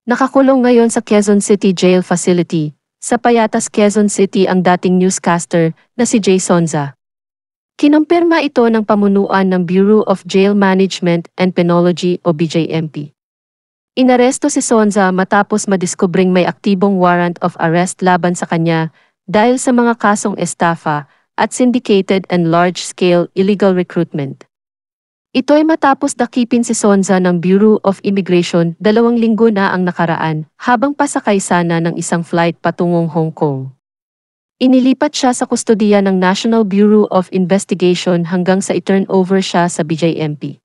Nakakulong ngayon sa Quezon City Jail Facility. Sa Payatas, Quezon City ang dating newscaster na si Jay Sonza. Kinumpirma ito ng pamunuan ng Bureau of Jail Management and Penology o BJMP. Inaresto si Sonza matapos madiskubring may aktibong warrant of arrest laban sa kanya dahil sa mga kasong estafa at syndicated and large-scale illegal recruitment. Ito ay matapos dakipin si Sonza ng Bureau of Immigration 2 linggo na ang nakaraan habang pasakay sana ng isang flight patungong Hong Kong. Inilipat siya sa kustodiya ng National Bureau of Investigation hanggang sa i-turnover siya sa BJMP.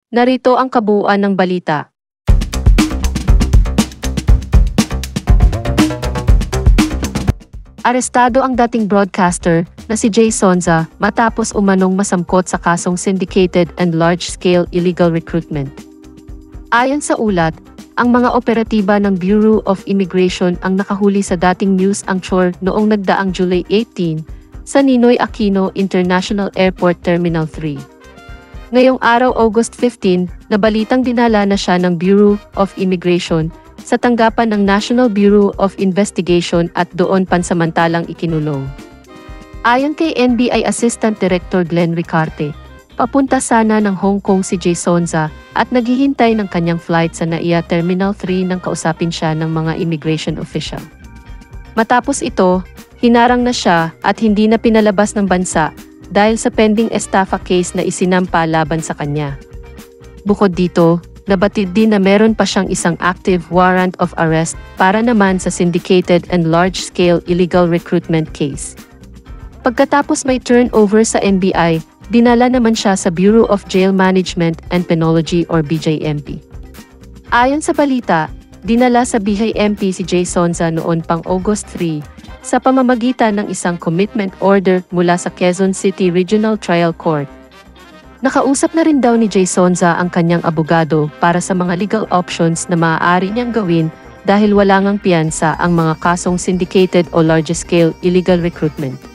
Narito ang kabuuan ng balita. Arestado ang dating broadcaster na si Jay Sonza matapos umanong masangkot sa kasong syndicated and large-scale illegal recruitment. Ayon sa ulat, ang mga operatiba ng Bureau of Immigration ang nakahuli sa dating news anchor noong nagdaang July 18 sa Ninoy Aquino International Airport Terminal 3. Ngayong araw August 15, nabalitang dinala na siya ng Bureau of Immigration sa tanggapan ng National Bureau of Investigation at doon pansamantalang ikinulong. Ayon kay NBI Assistant Director Glenn Ricarte, papunta sana ng Hong Kong si Jay Sonza at naghihintay ng kanyang flight sa NAIA Terminal 3 nang kausapin siya ng mga immigration official. Matapos ito, hinarang na siya at hindi na pinalabas ng bansa dahil sa pending estafa case na isinampa laban sa kanya. Bukod dito, nabatid din na meron pa siyang isang active warrant of arrest para naman sa syndicated and large-scale illegal recruitment case. Pagkatapos may turnover sa NBI, dinala naman siya sa Bureau of Jail Management and Penology or BJMP. Ayon sa balita, dinala sa BJMP si Jay Sonza noon pang August 3 sa pamamagitan ng isang commitment order mula sa Quezon City Regional Trial Court. Nakausap na rin daw ni Jay Sonza ang kanyang abogado para sa mga legal options na maaari niyang gawin dahil wala ngang piyansa ang mga kasong syndicated o large-scale illegal recruitment.